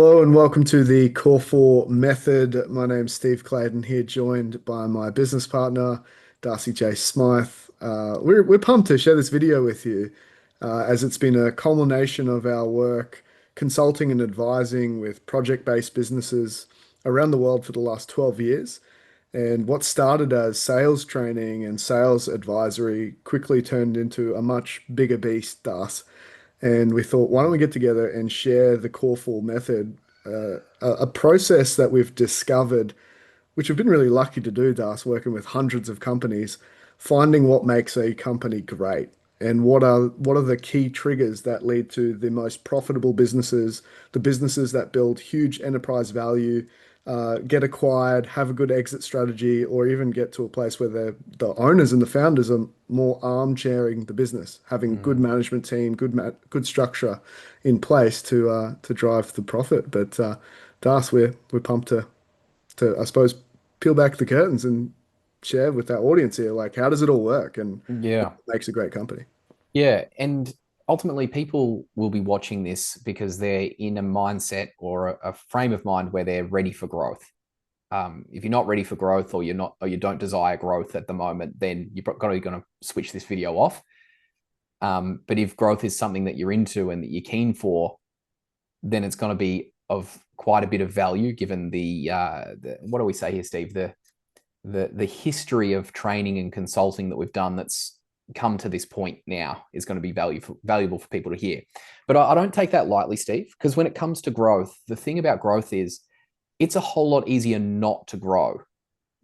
Hello and welcome to the CORE4 method. My name's Steve Claydon here, joined by my business partner, Darcy Smyth. We're pumped to share this video with you, as it's been a culmination of our work consulting and advising with project-based businesses around the world for the last 12 years. And what started as sales training and sales advisory quickly turned into a much bigger beast, Darcy. And we thought, why don't we get together and share the Core4 method, a process that we've discovered, which we've been really lucky to do, Das, working with hundreds of companies, finding what makes a company great and what are the key triggers that lead to the most profitable businesses, the businesses that build huge enterprise value, get acquired, have a good exit strategy, or even get to a place where the owners and the founders are more armchairing the business, having good Mm. management team, good structure in place to drive the profit. But Das, we're pumped to I suppose peel back the curtains and share with our audience here, like how does it all work and what Yeah. makes a great company. Yeah. And ultimately, people will be watching this because they're in a mindset or a frame of mind where they're ready for growth. If you're not ready for growth or you're not, or you don't desire growth at the moment, then you're probably going to switch this video off. But if growth is something that you're into and that you're keen for, then it's going to be of quite a bit of value given the what do we say here, Steve? The history of training and consulting that we've done that's come to this point now is going to be valuable for people to hear. But I don't take that lightly, Steve, because when it comes to growth, the thing about growth is it's a whole lot easier not to grow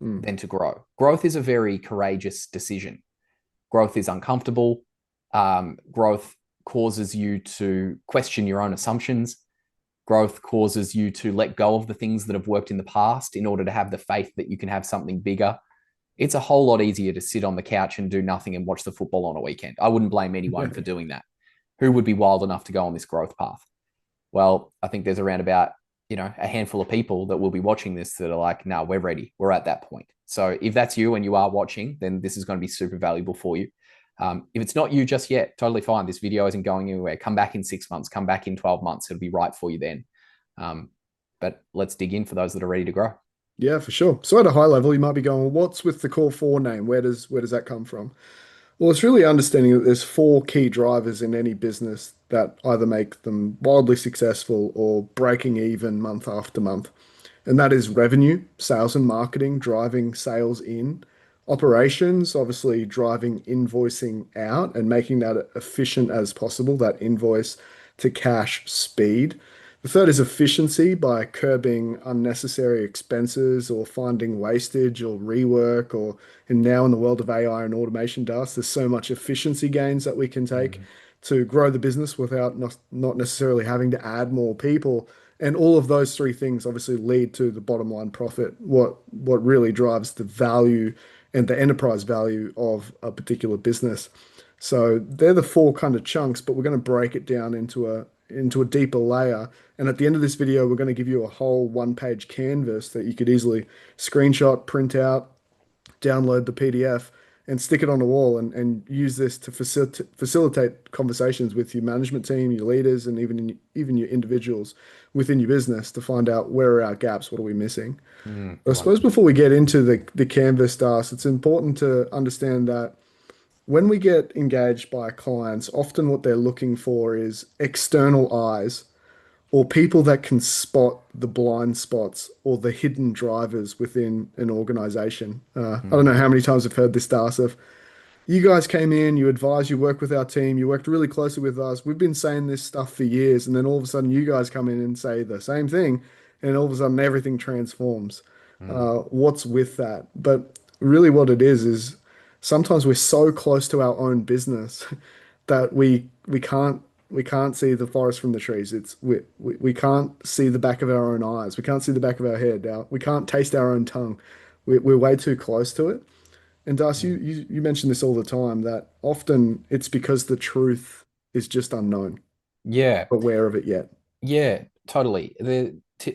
Mm. than to grow. Growth is a very courageous decision. Growth is uncomfortable. Growth causes you to question your own assumptions. Growth causes you to let go of the things that have worked in the past in order to have the faith that you can have something bigger. It's a whole lot easier to sit on the couch and do nothing and watch the football on a weekend. I wouldn't blame anyone for doing that. Who would be wild enough to go on this growth path? Well, I think there's around about, a handful of people that will be watching this that are like, no, we're ready. We're at that point. So if that's you and you are watching, then this is going to be super valuable for you. If it's not you just yet, totally fine. This video isn't going anywhere. Come back in 6 months, come back in 12 months. It'll be right for you then. Um, but let's dig in for those that are ready to grow. Yeah, for sure. So at a high level, you might be going, well, what's with the Core4 name? Where does that come from? Well, it's really understanding that there's four key drivers in any business that either make them wildly successful or breaking even month after month. And that is revenue, sales and marketing, driving sales in, operations, obviously driving invoicing out and making that efficient as possible, that invoice to cash speed. The third is efficiency by curbing unnecessary expenses or finding wastage or rework or and now in the world of AI and automation dust, there's so much efficiency gains that we can take Mm. to grow the business without not necessarily having to add more people. And all of those three things obviously lead to the bottom line profit, what really drives the value and the enterprise value of a particular business. So they're the four kind of chunks, but we're going to break it down into a deeper layer. And at the end of this video, we're going to give you a whole one-page canvas that you could easily screenshot, print out, download the PDF and stick it on the wall and use this to facilitate conversations with your management team, your leaders, and even your individuals within your business to find out where are our gaps, what are we missing. But I Good one. suppose before we get into the canvas tasks, it's important to understand that when we get engaged by clients, often what they're looking for is external eyes or people that can spot the blind spots or the hidden drivers within an organization. I don't Mm. know how many times I've heard this, Darcy. You guys came in, you advised, you worked with our team, you worked really closely with us. We've been saying this stuff for years, and then all of a sudden you guys come in and say the same thing, and all of a sudden everything transforms. Mm. What's with that? But really, what it is sometimes we're so close to our own business that we can't see the forest from the trees. We can't see the back of our own eyes. We can't see the back of our head. We can't taste our own tongue. We're way too close to it. And Das, you, Mm. you you mention this all the time that often it's because the truth is just unknown, Yeah. aware of it yet. Yeah, totally.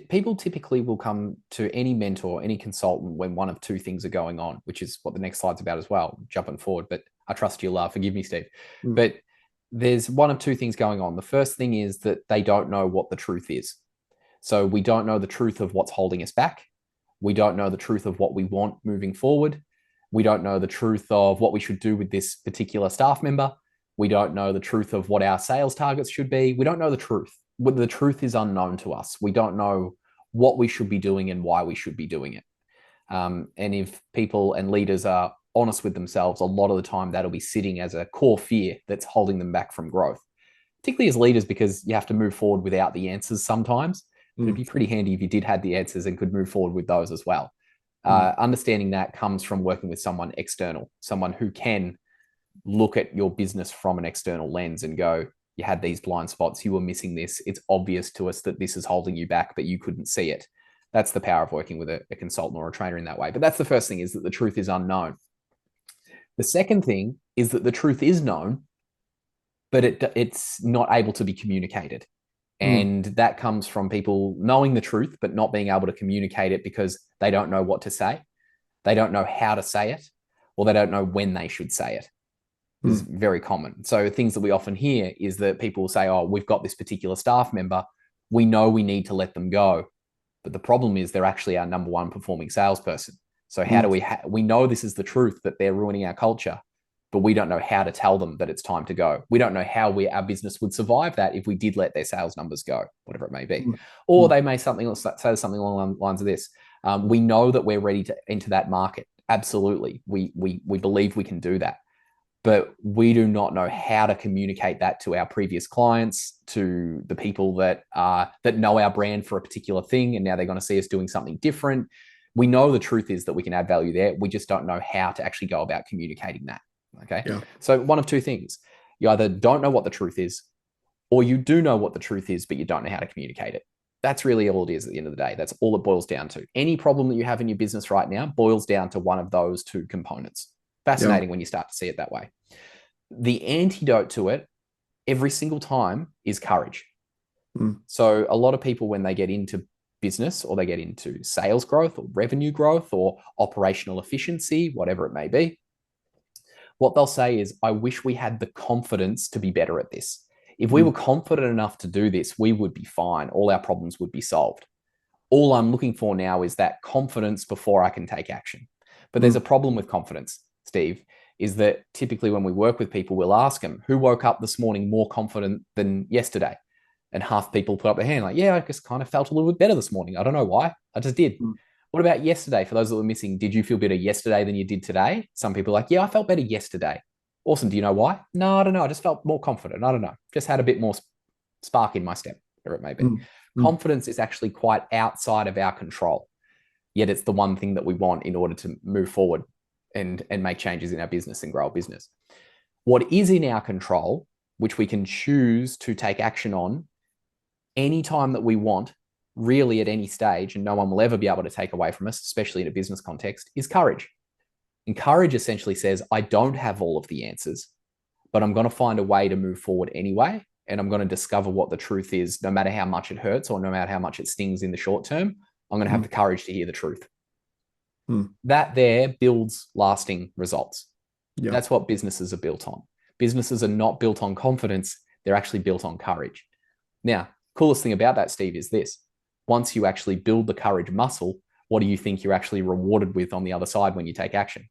People typically will come to any mentor, any consultant when one of two things are going on, which is what the next slide's about as well, jumping forward. But I trust you'll forgive me, Steve. Mm, But there's one of two things going on. The first thing is that they don't know what the truth is. So we don't know the truth of what's holding us back. We don't know the truth of what we want moving forward. We don't know the truth of what we should do with this particular staff member. We don't know the truth of what our sales targets should be. We don't know the truth. The truth is unknown to us. We don't know what we should be doing and why we should be doing it. And if people and leaders are honest with themselves, a lot of the time that'll be sitting as a core fear that's holding them back from growth, particularly as leaders, because you have to move forward without the answers sometimes. But it'd be pretty handy if you did have the answers and could move forward with those as well. Understanding that comes from working with someone external, someone who can look at your business from an external lens and go, you had these blind spots, you were missing this. It's obvious to us that this is holding you back, but you couldn't see it. That's the power of working with a consultant or a trainer in that way. But that's the first thing, is that the truth is unknown. The second thing is that the truth is known, but it's not able to be communicated. And that comes from people knowing the truth, but not being able to communicate it because they don't know what to say. They don't know how to say it, or they don't know when they should say it. Is very common. So things that we often hear is that people will say, oh, we've got this particular staff member. We know we need to let them go. But the problem is they're actually our number one performing salesperson. So how do we know this is the truth, that they're ruining our culture, but we don't know how to tell them that it's time to go. We don't know how our business would survive that if we did let their sales numbers go, whatever it may be. Or they may say something along the lines of this. We know that we're ready to enter that market. Absolutely. We believe we can do that. But we do not know how to communicate that to our previous clients, to the people that know our brand for a particular thing, and now they're going to see us doing something different. We know the truth is that we can add value there. We just don't know how to actually go about communicating that. Okay. Yeah. So one of two things: you either don't know what the truth is, or you do know what the truth is, but you don't know how to communicate it. That's really all it is at the end of the day. That's all it boils down to. Any problem that you have in your business right now boils down to one of those two components. Fascinating when you start to see it that way. The antidote to it every single time is courage. So a lot of people, when they get into business or they get into sales growth or revenue growth or operational efficiency, whatever it may be, what they'll say is, I wish we had the confidence to be better at this. If we were confident enough to do this, we would be fine. All our problems would be solved. All I'm looking for now is that confidence before I can take action. But there's a problem with confidence, Steve, is that typically when we work with people, we'll ask them, who woke up this morning more confident than yesterday? And half people put up their hand like, yeah, I just kind of felt a little bit better this morning. I don't know why. I just did. What about yesterday? For those that were missing, did you feel better yesterday than you did today? Some people are like, yeah, I felt better yesterday. Awesome. Do you know why? No, I don't know. I just felt more confident. I don't know. Just had a bit more spark in my step, whatever it may be. Confidence is actually quite outside of our control. Yet it's the one thing that we want in order to move forward and make changes in our business and grow our business. What is in our control, which we can choose to take action on anytime that we want, really at any stage, and no one will ever be able to take away from us, especially in a business context, is courage. And courage essentially says, I don't have all of the answers, but I'm going to find a way to move forward anyway. And I'm going to discover what the truth is, no matter how much it hurts or no matter how much it stings in the short term. I'm going to have the courage to hear the truth. That there builds lasting results. Yeah. That's what businesses are built on. Businesses are not built on confidence. They're actually built on courage. Now, coolest thing about that, Steve, is this. Once you actually build the courage muscle, what do you think you're actually rewarded with on the other side when you take action?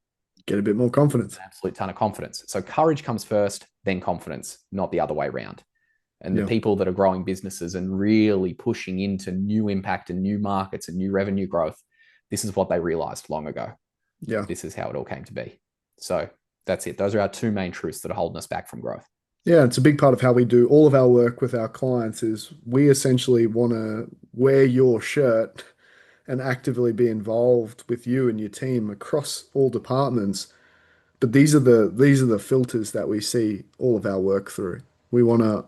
Get a bit more confidence. An absolute ton of confidence. So courage comes first, then confidence, not the other way around. And the people that are growing businesses and really pushing into new impact and new markets and new revenue growth, this is what they realized long ago. Yeah. This is how it all came to be. So that's it. Those are our two main truths that are holding us back from growth. Yeah, it's a big part of how we do all of our work with our clients is we essentially want to wear your shirt and actively be involved with you and your team across all departments. But these are the filters that we see all of our work through. We want to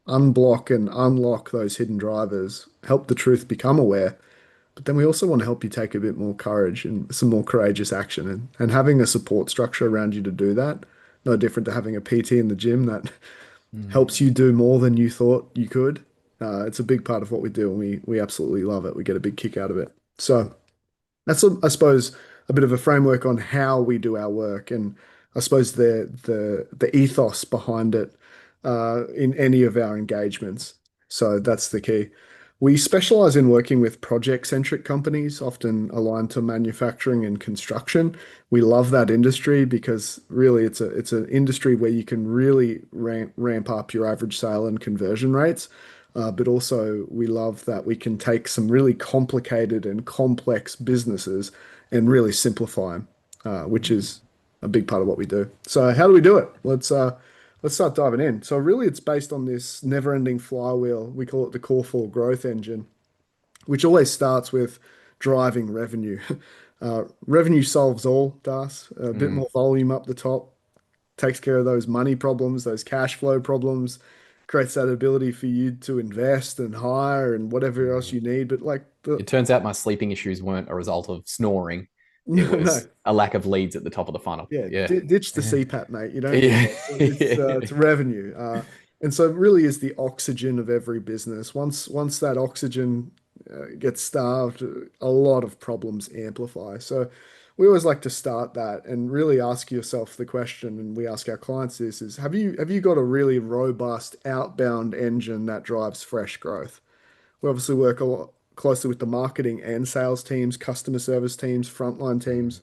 unblock and unlock those hidden drivers, help the truth become aware, but then we also want to help you take a bit more courage and some more courageous action and having a support structure around you to do that. No different to having a PT in the gym that helps you do more than you thought you could. It's a big part of what we do, and we absolutely love it. We get a big kick out of it. So that's, I suppose, a bit of a framework on how we do our work, and I suppose the ethos behind it in any of our engagements. So that's the key. We specialize in working with project-centric companies, often aligned to manufacturing and construction. We love that industry because really it's an industry where you can really ramp up your average sale and conversion rates. But also we love that we can take some really complicated and complex businesses and really simplify them, which is a big part of what we do. So how do we do it? Let's start diving in. So really it's based on this never-ending flywheel. We call it the Core 4 growth engine, which always starts with driving revenue. Revenue solves all, Das. A bit Mm. more volume up the top takes care of those money problems, those cash flow problems, creates that ability for you to invest and hire and whatever else Mm. you need. But like the It turns out my sleeping issues weren't a result of snoring. It no, no, was a lack of leads at the top of the funnel. yeah, Yeah. ditch the Yeah. CPAP, mate. You don't need Yeah. it. It's revenue, and so it really is the oxygen of every business. Once that oxygen gets starved, a lot of problems amplify. So we always like to start that and really ask yourself the question, and we ask our clients this: is have you got a really robust outbound engine that drives fresh growth? We obviously work a lot closely with the marketing and sales teams, customer service teams, frontline Mm. teams.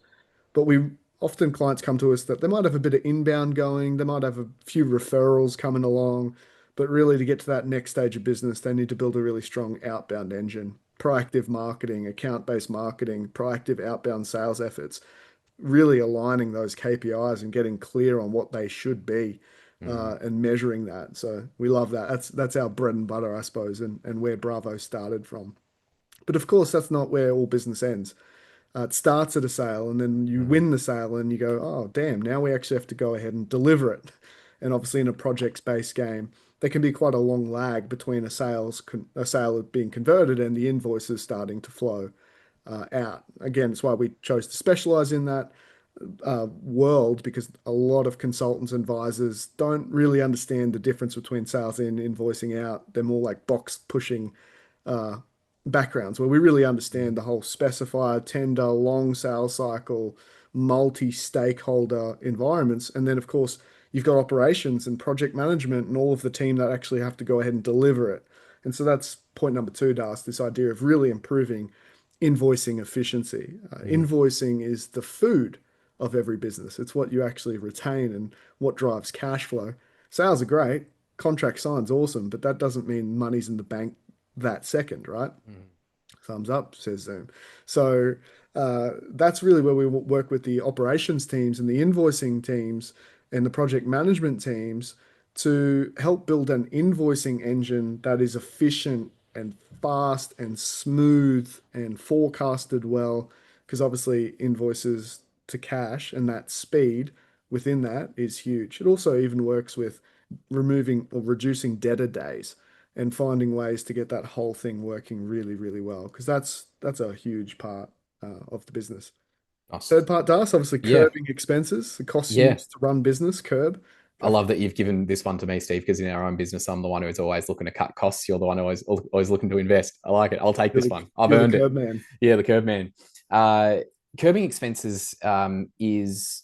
But we often clients come to us that they might have a bit of inbound going, they might have a few referrals coming along, but really to get to that next stage of business, they need to build a really strong outbound engine, proactive marketing, account-based marketing, proactive outbound sales efforts, really aligning those KPIs and getting clear on what they should be. Mm. And measuring that. So we love that. That's our bread and butter, I suppose, and where Bravo started from. But of course, that's not where all business ends. It starts at a sale and then you Mm. win the sale and you go, oh, damn, now we actually have to go ahead and deliver it. And obviously, in a projects-based game, there can be quite a long lag between a sale being converted and the invoices starting to flow out. Again, it's why we chose to specialize in that world because a lot of consultants and advisors don't really understand the difference between sales in invoicing out. They're more like box pushing uh, backgrounds where we really understand the whole specifier, tender, long sales cycle, multi-stakeholder environments. And then, of course, you've got operations and project management and all of the team that actually have to go ahead and deliver it. And so that's point number two, Das, this idea of really improving invoicing efficiency. Mm. Invoicing is the food of every business. It's what you actually retain and what drives cash flow. Sales are great, contract sign's awesome, but that doesn't mean money's in the bank that second, right? Mm. Thumbs up, says Zoom. So that's really where we work with the operations teams and the invoicing teams and the project management teams to help build an invoicing engine that is efficient and fast and smooth and forecasted well, because obviously invoices to cash and that speed within that is huge. It also even works with removing or reducing debtor days and finding ways to get that whole thing working really, really well, because that's a huge part of the business. Nice. Third part, Das, obviously Yeah. curbing expenses, the costs you Yeah. use to run business, curb. I I think love that you've given this one to me, Steve, because in our own business, I'm the one who's always looking to cut costs. You're the one always looking to invest. I like it. I'll take this one. I've you're the earned it. curb man. Yeah, the curb man. Uh, Curbing expenses is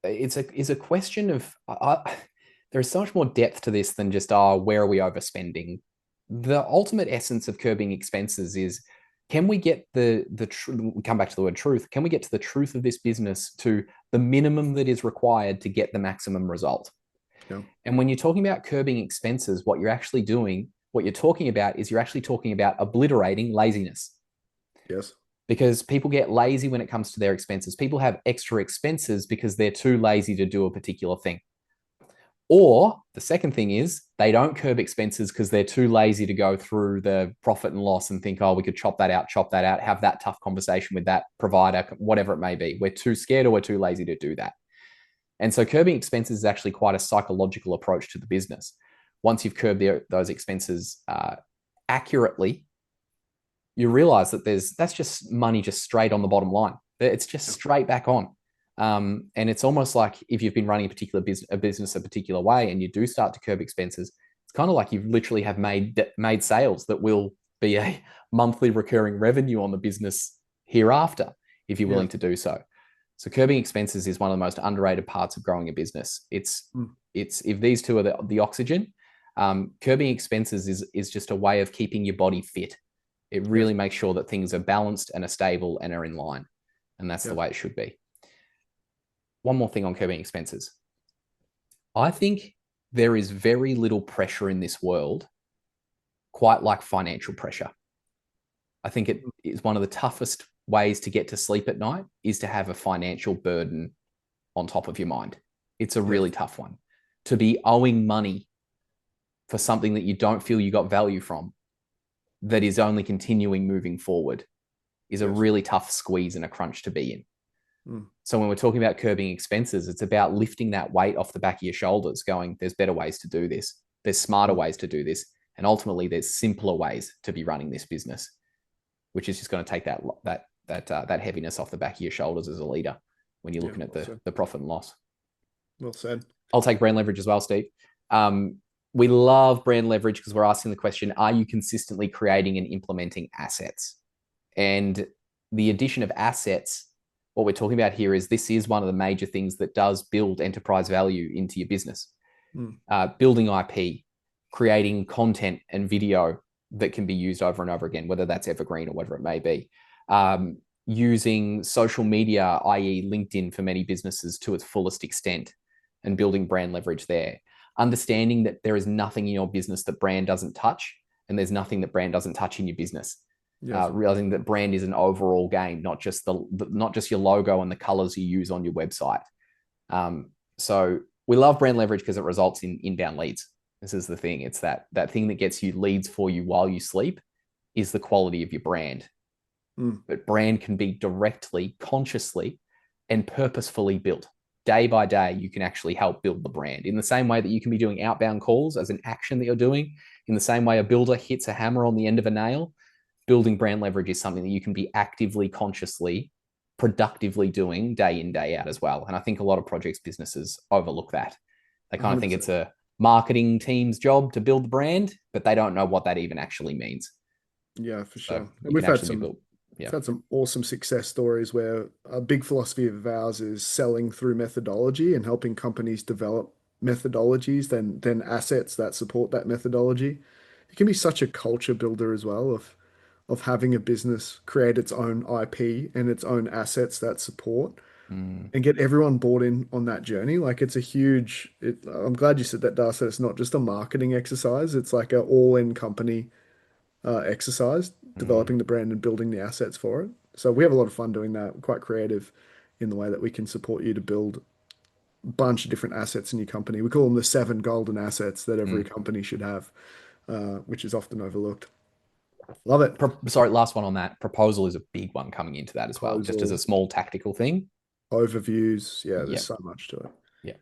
a question of there is so much more depth to this than just where are we overspending. The ultimate essence of curbing expenses is can we get we come back to the word truth, can we get to the truth of this business to the minimum that is required to get the maximum result? Yeah. And when you're talking about curbing expenses, what you're actually doing, what you're talking about is you're actually talking about obliterating laziness, Yes. because people get lazy when it comes to their expenses. People have extra expenses because they're too lazy to do a particular thing. Or the second thing is they don't curb expenses because they're too lazy to go through the profit and loss and think, oh, we could chop that out, have that tough conversation with that provider, whatever it may be. We're too scared or we're too lazy to do that. And so curbing expenses is actually quite a psychological approach to the business. Once you've curbed those expenses accurately, you realize that that's just money just straight on the bottom line. It's just straight back on. And it's almost like if you've been running a business a particular way and you do start to curb expenses, it's kind of like you literally have made sales that will be a monthly recurring revenue on the business hereafter if you're Yeah. willing to do so. So curbing expenses is one of the most underrated parts of growing a business. Mm. It's if these two are the oxygen, curbing expenses is just a way of keeping your body fit. It Yes. really makes sure that things are balanced and are stable and are in line. And that's the Yeah. way it should be. One more thing on curbing expenses. I think there is very little pressure in this world, quite like financial pressure. I think it is one of the toughest ways to get to sleep at night is to have a financial burden on top of your mind. It's a really Yes. tough one. To be owing money for something that you don't feel you got value from, that is only continuing moving forward, is a Yes. really tough squeeze and a crunch to be in. Mm. So when we're talking about curbing expenses, it's about lifting that weight off the back of your shoulders, going, there's better ways to do this. There's smarter Mm. ways to do this. And ultimately, there's simpler ways to be running this business, which is just going to take that heaviness off the back of your shoulders as a leader when you're Yeah. looking at Well said. the profit and loss. Well said. I'll take brand leverage as well, Steve. Um, we love brand leverage because we're asking the question, are you consistently creating and implementing assets? And the addition of assets, what we're talking about here is this is one of the major things that does build enterprise value into your business. Mm. Building IP, creating content and video that can be used over and over again, whether that's evergreen or whatever it may be. Using social media, i.e., LinkedIn for many businesses to its fullest extent and building brand leverage there. Understanding that there is nothing in your business that brand doesn't touch, and there's nothing that brand doesn't touch in your business. Yes. Realizing that brand is an overall game, not just not just your logo and the colors you use on your website. So we love brand leverage because it results in inbound leads. This is the thing. It's that thing that gets you leads for you while you sleep is the quality of your brand. Mm. But brand can be directly, consciously, and purposefully built. Day by day, you can actually help build the brand in the same way that you can be doing outbound calls as an action that you're doing. In the same way a builder hits a hammer on the end of a nail, building brand leverage is something that you can be actively, consciously, productively doing day in, day out as well. And I think a lot of projects businesses overlook that. They kind of think it's 100%. a marketing team's job to build the brand, but they don't know what that even actually means. Yeah, for So sure. And it can actually be built. we've Yeah. had some awesome success stories where a big philosophy of ours is selling through methodology and helping companies develop methodologies, then assets that support that methodology. It can be such a culture builder as well of having a business create its own IP and its own assets that support Mm, and get everyone bought in on that journey. Like it's a huge, I'm glad you said that, Darcy. It's not just a marketing exercise. It's like a all-in company exercise, mm, developing the brand and building the assets for it. So we have a lot of fun doing that. We're quite creative in the way that we can support you to build a bunch of different assets in your company. We call them the seven golden assets that every mm. company should have, which is often overlooked. Love it. Sorry, last one on that. Proposal is a big one coming into that as well, just as a Proposal, small tactical thing. overviews. Yeah, there's Yeah. so much to it. Yeah.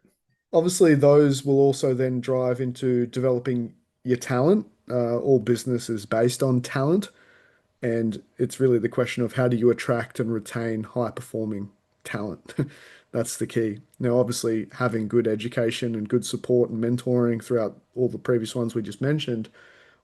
Obviously, those will also then drive into developing your talent. All business is based on talent. And it's really the question of how do you attract and retain high performing talent? That's the key. Now, obviously, having good education and good support and mentoring throughout all the previous ones we just mentioned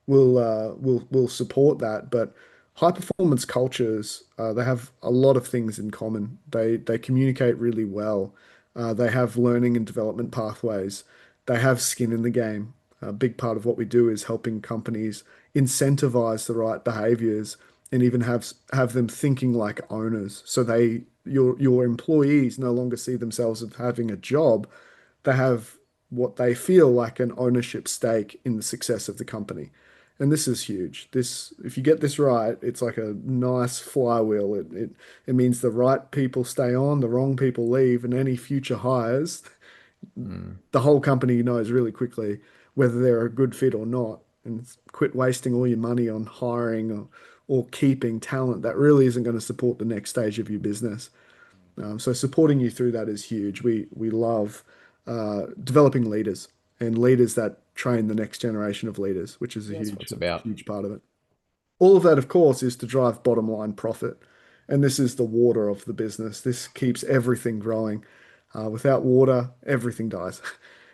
will support that. But high performance cultures, they have a lot of things in common. They communicate really well. They have learning and development pathways. They have skin in the game. A big part of what we do is helping companies incentivize the right behaviors and even have them thinking like owners. So your employees no longer see themselves as having a job. They have what they feel like an ownership stake in the success of the company. And this is huge. This, if you get this right, it's like a nice flywheel. It means the right people stay on, the wrong people leave, and any future hires, Mm, the whole company knows really quickly whether they're a good fit or not. And quit wasting all your money on hiring or keeping talent that really isn't going to support the next stage of your business. So supporting you through that is huge. We love developing leaders and leaders that train the next generation of leaders, which is a yeah, that's what huge it's about. huge part of it. All of that, of course, is to drive bottom line profit, and this is the water of the business. This keeps everything growing. Without water, everything dies.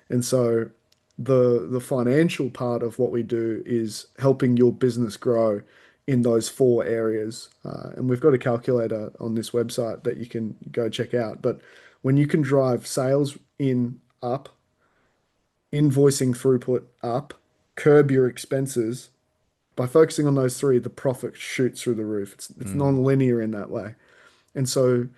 And so the financial part of what we do is helping your business grow in those four areas. And we've got a calculator on this website that you can go check out. But when you can drive sales in up, invoicing throughput up, curb your expenses, By focusing on those three, the profit shoots through the roof. It's Mm, non-linear in that way. And so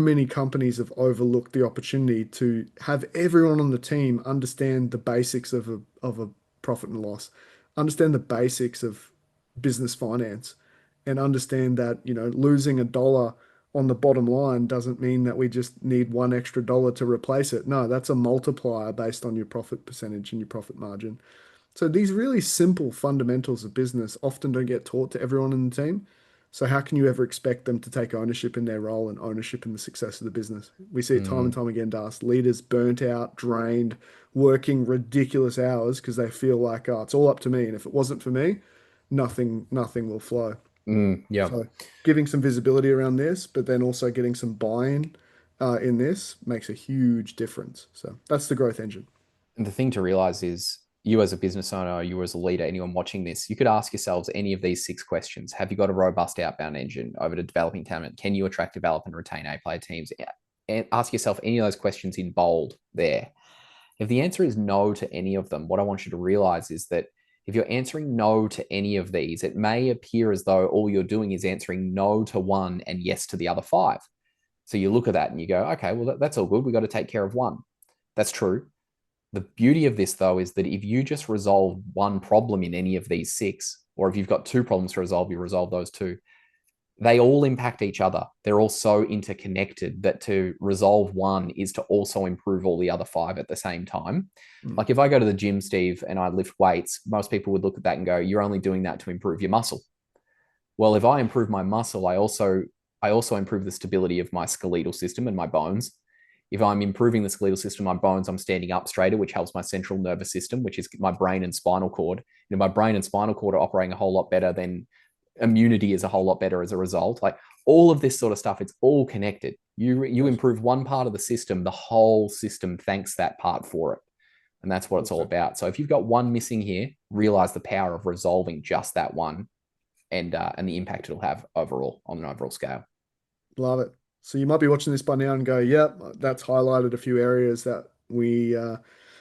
many companies have overlooked the opportunity to have everyone on the team understand the basics of a profit and loss, understand the basics of business finance, and understand that, losing a dollar on the bottom line doesn't mean that we just need one extra dollar to replace it. No, that's a multiplier based on your profit percentage and your profit margin. So these really simple fundamentals of business often don't get taught to everyone in the team. So how can you ever expect them to take ownership in their role and ownership in the success of the business? We see it time and mm, time again, Das. Leaders burnt out, drained, working ridiculous hours because they feel like, oh, it's all up to me. And if it wasn't for me, nothing will flow. yeah. So giving some visibility around this, but then also getting some buy-in in this makes a huge difference. So that's the growth engine. And the thing to realize is you as a business owner, you as a leader, anyone watching this, you could ask yourselves any of these six questions. Have you got a robust outbound engine over to developing talent? Can you attract, develop, and retain A player teams? And ask yourself any of those questions in bold there. If the answer is no to any of them, what I want you to realize is that if you're answering no to any of these, it may appear as though all you're doing is answering no to one and yes to the other five. So you look at that and you go, okay, well, that's all good. We got to take care of one. That's true. The beauty of this, though, is that if you just resolve one problem in any of these six, or if you've got two problems to resolve, you resolve those two. They all impact each other. They're all so interconnected that to resolve one is to also improve all the other five at the same time. Mm, Like if I go to the gym, Steve, and I lift weights, most people would look at that and go, "You're only doing that to improve your muscle." Well, if I improve my muscle, I also improve the stability of my skeletal system and my bones. If I'm improving the skeletal system, my bones, I'm standing up straighter, which helps my central nervous system, which is my brain and spinal cord. My brain and spinal cord are operating a whole lot better, then immunity is a whole lot better as a result. Like all of this sort of stuff, it's all connected. You yes, improve one part of the system, the whole system thanks that part for it. And that's what it's all perfect. about. So if you've got one missing here, realize the power of resolving just that one and the impact it'll have overall on an overall scale. Love it. So you might be watching this by now and go, "Yep, that's highlighted a few areas that we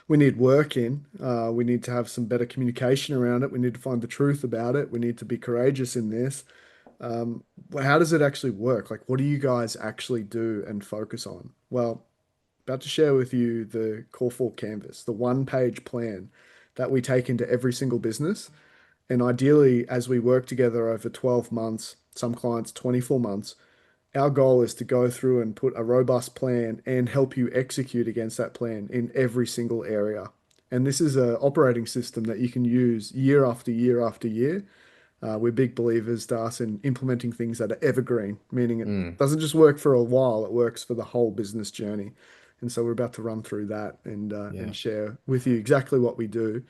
need work in. We need to have some better communication around it. We need to find the truth about it. We need to be courageous in this." Well, how does it actually work? Like, what do you guys actually do and focus on? Well, about to share with you the Core4 Canvas, the one-page plan that we take into every single business. And ideally, as we work together over 12 months, some clients 24 months, our goal is to go through and put a robust plan and help you execute against that plan in every single area. And this is an operating system that you can use year after year after year. We're big believers, Das, in implementing things that are evergreen, meaning it Mm, doesn't just work for a while, it works for the whole business journey. And so we're about to run through that and yeah, share with you exactly what we do.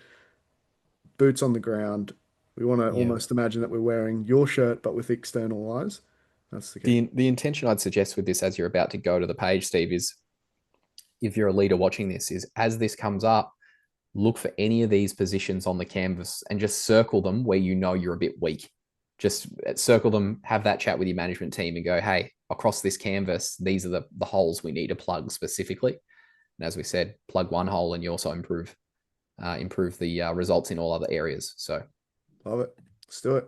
Boots on the ground. We want to yeah. almost imagine that we're wearing your shirt, but with external eyes. That's the key. The intention I'd suggest with this as you're about to go to the page, Steve, is if you're a leader watching this, is as this comes up, look for any of these positions on the canvas and just circle them where you know you're a bit weak. Just circle them, have that chat with your management team and go, hey, across this canvas, these are the holes we need to plug specifically. And as we said, plug one hole and you also improve the results in all other areas. So Love it. Let's do it.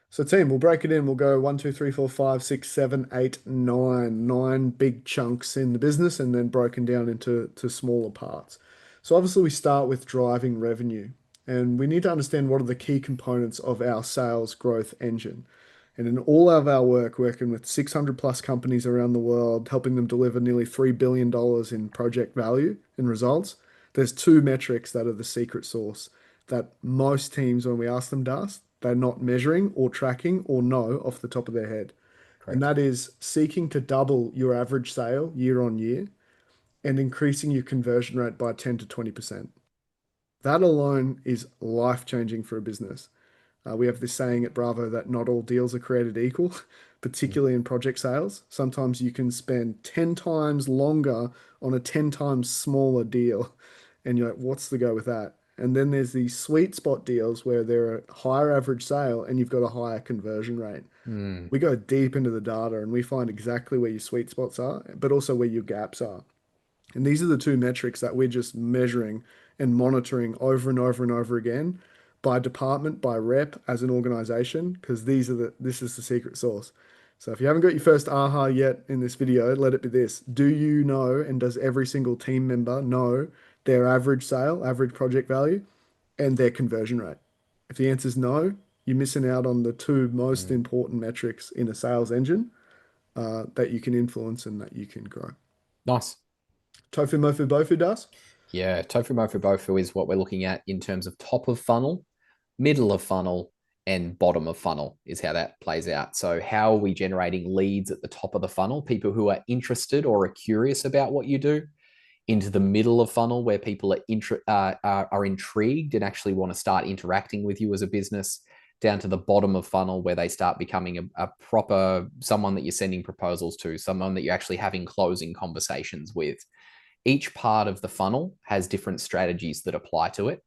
So, team, we'll break it in. We'll go one, two, three, four, five, six, seven, eight, nine. Nine big chunks in the business and then broken down into smaller parts. So, obviously, we start with driving revenue. And we need to understand what are the key components of our sales growth engine. And in all of our work, working with 600 plus companies around the world, helping them deliver nearly $3 billion in project value and results, there's two metrics that are the secret sauce that most teams, when we ask them to ask, they're not measuring or tracking or know off the top of their head. And correct. that is seeking to double your average sale year on year and increasing your conversion rate by 10 to 20%. That alone is life changing for a business. We have this saying at Bravo that not all deals are created equal, particularly in project sales. Sometimes you can spend 10 times longer on a 10 times smaller deal. And you're like, what's the go with that? And then there's these sweet spot deals where they're a higher average sale and you've got a higher conversion rate. Mm, We go deep into the data and we find exactly where your sweet spots are, but also where your gaps are. And these are the two metrics that we're just measuring and monitoring over and over and over again, by department, by rep, as an organization, because this is the secret sauce. So if you haven't got your first aha yet in this video, let it be this. Do you know, and does every single team member know their average sale, average project value, and their conversion rate? If the answer is no, you're missing out on the two most Mm. important metrics in a sales engine that you can influence and that you can grow. Nice. Tofu mofu bofu does. Yeah, tofu mofu bofu is what we're looking at in terms of top of funnel, middle of funnel, and bottom of funnel is how that plays out. So how are we generating leads at the top of the funnel, people who are interested or are curious about what you do, into the middle of funnel where people are intrigued and actually want to start interacting with you as a business, down to the bottom of funnel where they start becoming a proper someone that you're sending proposals to, someone that you're actually having closing conversations with. Each part of the funnel has different strategies that apply to it.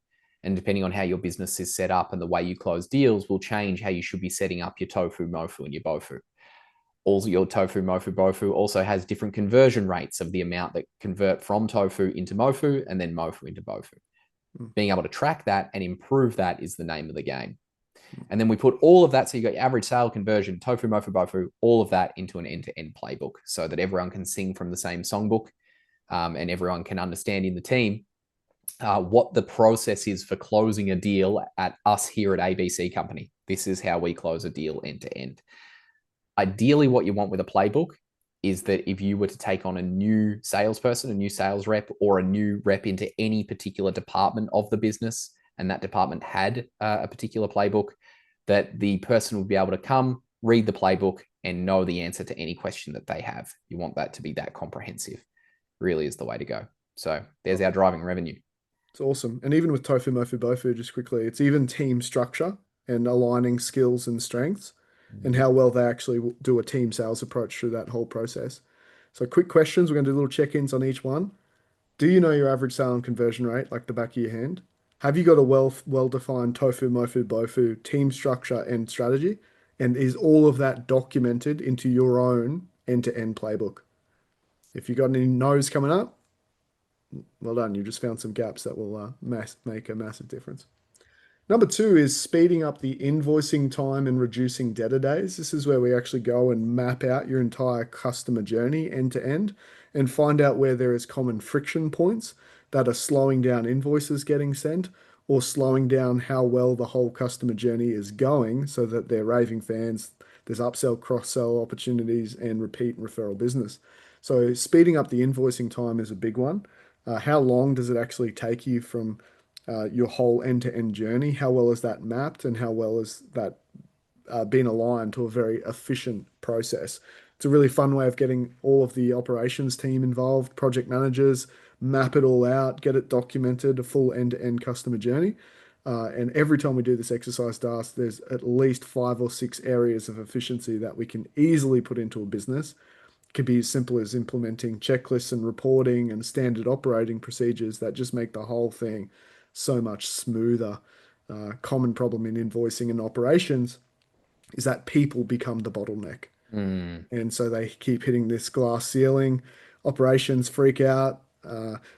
And depending on how your business is set up and the way you close deals will change how you should be setting up your tofu, mofu, and your bofu. Also, your tofu, mofu, bofu also has different conversion rates of the amount that convert from tofu into mofu and then mofu into bofu. Mm. Being able to track that and improve that is the name of the game. And then we put all of that, so you got your average sale conversion, tofu, mofu, bofu, all of that into an end-to-end playbook so that everyone can sing from the same songbook, and everyone can understand in the team what the process is for closing a deal at us here at ABC Company. This is how we close a deal end to end. Ideally, what you want with a playbook is that if you were to take on a new salesperson, a new sales rep, or a new rep into any particular department of the business, and that department had a particular playbook, that the person would be able to come, read the playbook, and know the answer to any question that they have. You want that to be that comprehensive, really is the way to go. So there's our driving revenue. It's awesome. And even with tofu mofu bofu, just quickly, it's even team structure and aligning skills and strengths and how well they actually do a team sales approach through that whole process. So quick questions. We're going to do little check-ins on each one. Do you know your average sale and conversion rate like the back of your hand? Have you got a well-defined tofu mofu bofu team structure and strategy? And is all of that documented into your own end-to-end playbook? If you got any no's coming up, well done. You just found some gaps that will make a massive difference. Number two is speeding up the invoicing time and reducing debtor days. This is where we actually go and map out your entire customer journey end to end and find out where there is common friction points that are slowing down invoices getting sent or slowing down how well the whole customer journey is going so that they're raving fans. There's upsell, cross-sell opportunities and repeat and referral business. So speeding up the invoicing time is a big one. How long does it actually take you from your whole end-to-end journey? How well is that mapped, and how well is that been aligned to a very efficient process? It's a really fun way of getting all of the operations team involved, project managers, map it all out, get it documented, a full end-to-end customer journey. And every time we do this exercise, Das, there's at least 5 or 6 areas of efficiency that we can easily put into a business. It could be as simple as implementing checklists and reporting and standard operating procedures that just make the whole thing so much smoother. Common problem in invoicing and operations is that people become the bottleneck. Mm, And so they keep hitting this glass ceiling. Operations freak out.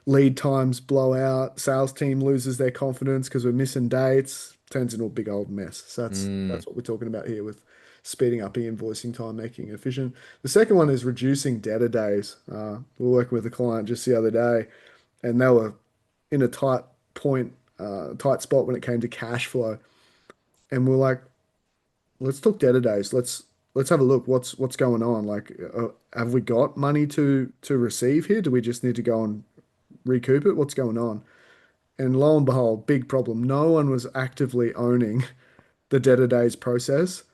Lead times blow out. Sales team loses their confidence because we're missing dates. Turns into a big old mess. So that's what we're talking about here with speeding up the invoicing time, making it efficient. The second one is reducing debtor days. We were working with a client just the other day, and they were in a tight spot when it came to cash flow. And we're like, let's talk debtor days. Let's have a look. What's going on? Like, have we got money to receive here? Do we just need to go and recoup it? What's going on? And lo and behold, big problem. No one was actively owning the debtor days process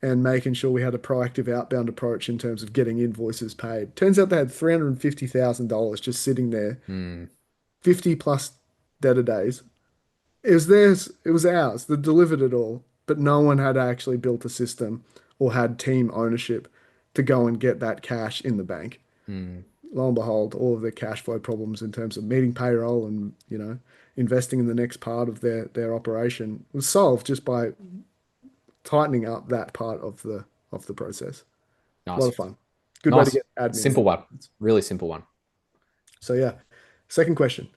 and making sure we had a proactive outbound approach in terms of getting invoices paid. Turns out they had $350,000 just sitting there, mm, 50 plus debtor days. It was theirs, it was ours that delivered it all, but no one had actually built a system or had team ownership to go and get that cash in the bank. mm. Lo and behold, all of their cash flow problems in terms of meeting payroll and, investing in the next part of their operation was solved just by tightening up that part of the process. A lot Nice. of fun. Good way to Nice. get admins. Simple one. Really simple one. So yeah, second question.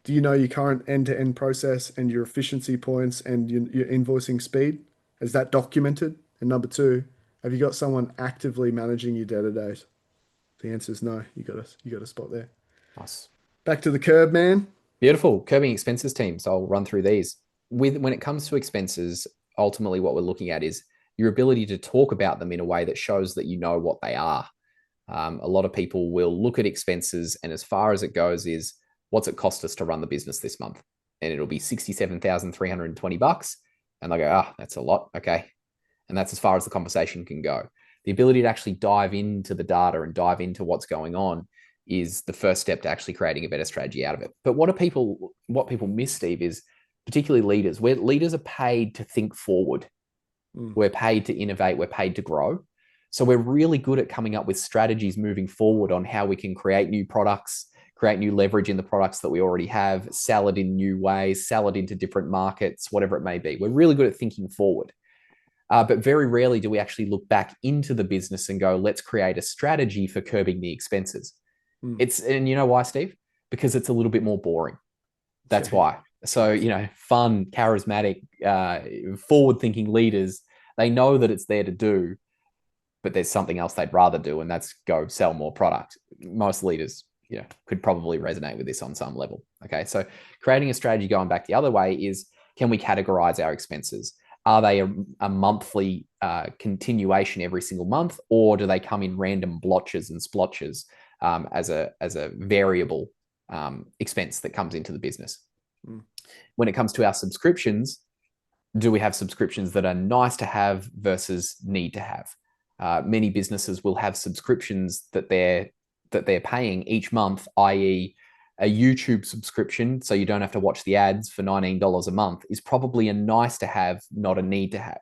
Do you know your current end-to-end process and your efficiency points and your invoicing speed? Is that documented? And number two, have you got someone actively managing your day-to-day? The answer is no. You got a spot there. Nice. Back to the curb, man. Beautiful. Curbing expenses teams. I'll run through these. When it comes to expenses, ultimately what we're looking at is your ability to talk about them in a way that shows that you know what they are. A lot of people will look at expenses, and as far as it goes is what's it cost us to run the business this month? And it'll be $67,320. And they'll go, that's a lot. Okay. And that's as far as the conversation can go. The ability to actually dive into the data and dive into what's going on is the first step to actually creating a better strategy out of it. But what people miss, Steve, is particularly leaders, where leaders are paid to think forward. We're paid to innovate. We're paid to grow. So we're really good at coming up with strategies moving forward on how we can create new products, create new leverage in the products that we already have, sell it in new ways, sell it into different markets, whatever it may be. We're really good at thinking forward. But very rarely do we actually look back into the business and go, let's create a strategy for curbing the expenses. And you know why, Steve? Because it's a little bit more boring. That's why. So, fun, charismatic, forward-thinking leaders, they know that it's there to do, but there's something else they'd rather do, and that's go sell more product. Most leaders, could probably resonate with this on some level. Okay, so creating a strategy going back the other way is, can we categorize our expenses? Are they a monthly continuation every single month, or do they come in random blotches and splotches as a variable expense that comes into the business? When it comes to our subscriptions, do we have subscriptions that are nice to have versus need to have? Many businesses will have subscriptions that they're paying each month, i.e., a YouTube subscription, so you don't have to watch the ads for $19 a month, is probably a nice to have, not a need to have.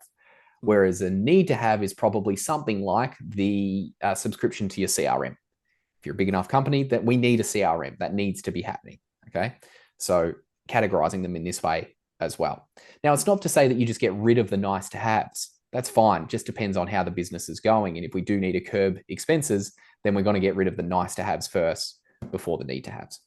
Whereas a need to have is probably something like the subscription to your CRM. If you're a big enough company, that we need a CRM, that needs to be happening. Okay, so categorizing them in this way as well. Now, it's not to say that you just get rid of the nice to haves. That's fine. It just depends on how the business is going. And if we do need to curb expenses, then we're going to get rid of the nice to haves first before the need to haves.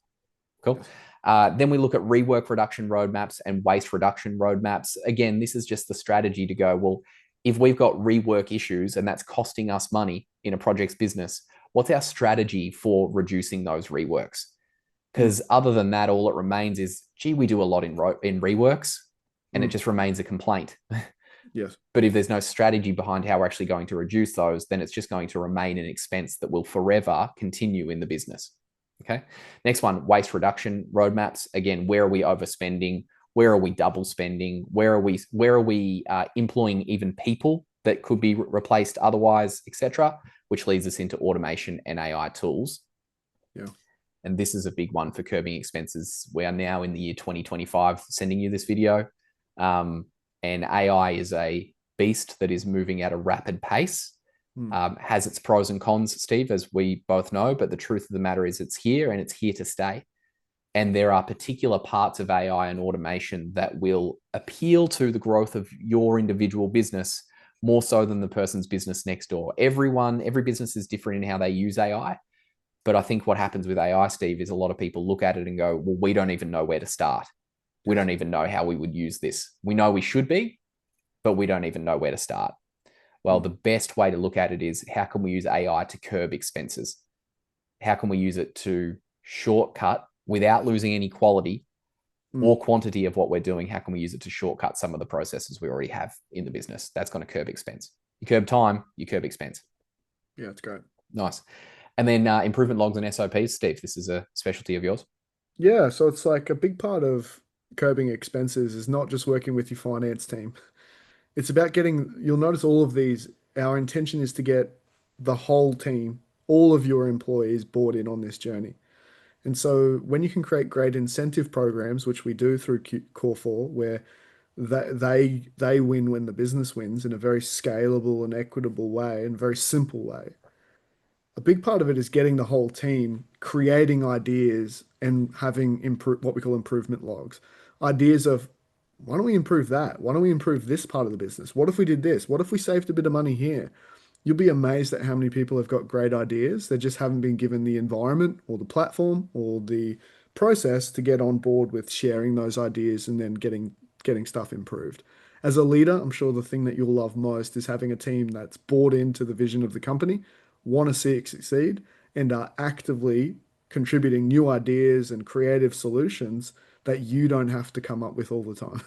Cool. Then we look at rework reduction roadmaps and waste reduction roadmaps. Again, this is just the strategy to go, well, if we've got rework issues and that's costing us money in a project's business, what's our strategy for reducing those reworks? Because other than that, all it remains is, gee, we do a lot in reworks, and it just remains a complaint. Yes. But if there's no strategy behind how we're actually going to reduce those, then it's just going to remain an expense that will forever continue in the business. Okay. Next one, waste reduction roadmaps. Again, where are we overspending? Where are we double spending? Where are we employing even people that could be replaced otherwise, etc., which leads us into automation and AI tools. Yeah. And this is a big one for curbing expenses. We are now in the year 2025 sending you this video. And AI is a beast that is moving at a rapid pace. Has its pros and cons, Steve, as we both know, but the truth of the matter is it's here and it's here to stay. And there are particular parts of AI and automation that will appeal to the growth of your individual business more so than the person's business next door. Every business is different in how they use AI. But I think what happens with AI, Steve, is a lot of people look at it and go, well, we don't even know where to start. We don't even know how we would use this. We know we should be, but we don't even know where to start. Well, the best way to look at it is, how can we use AI to curb expenses? How can we use it to shortcut without losing any quality or quantity of what we're doing? How can we use it to shortcut some of the processes we already have in the business? That's going to curb expense. You curb time, you curb expense. Yeah, it's great. Nice. And then improvement logs and SOPs, Steve, this is a specialty of yours. Yeah, so it's like a big part of curbing expenses is not just working with your finance team. It's about you'll notice all of these, our intention is to get the whole team, all of your employees bought in on this journey. And so when you can create great incentive programs, which we do through CORE4, where they win when the business wins in a very scalable and equitable way and very simple way. A big part of it is getting the whole team creating ideas and having what we call improvement logs. Ideas of, why don't we improve that? Why don't we improve this part of the business? What if we did this? What if we saved a bit of money here? You'll be amazed at how many people have got great ideas. They just haven't been given the environment or the platform or the process to get on board with sharing those ideas and then getting stuff improved. As a leader, I'm sure the thing that you'll love most is having a team that's bought into the vision of the company, want to see it succeed, and are actively contributing new ideas and creative solutions that you don't have to come up with all the time.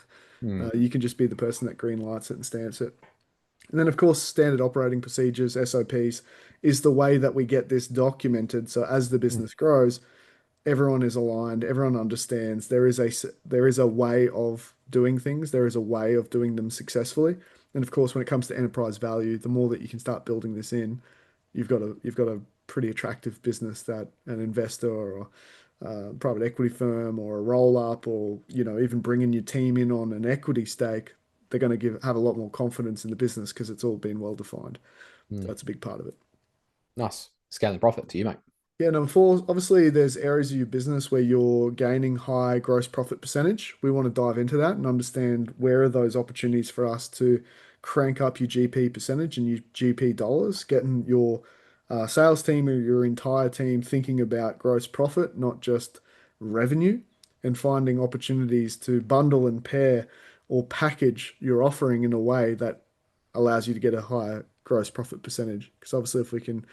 Mm, You can just be the person that green lights it and stamps it. And then, of course, standard operating procedures, SOPs, is the way that we get this documented. So as the mm, business grows, everyone is aligned, everyone understands there is a way of doing things, there is a way of doing them successfully. And of course, when it comes to enterprise value, the more that you can start building this in, you've got a pretty attractive business that an investor or private equity firm or a roll up or even bringing your team in on an equity stake, they're going to have a lot more confidence in the business because it's all been well defined. mm. That's a big part of it. Nice. Scaling profit to you, mate. Yeah, number four, obviously there's areas of your business where you're gaining high gross profit percentage. We want to dive into that and understand where are those opportunities for us to crank up your GP percentage and your GP dollars, getting your sales team or your entire team thinking about gross profit, not just revenue, and finding opportunities to bundle and pair or package your offering in a way that allows you to get a higher gross profit percentage. Because obviously, if we can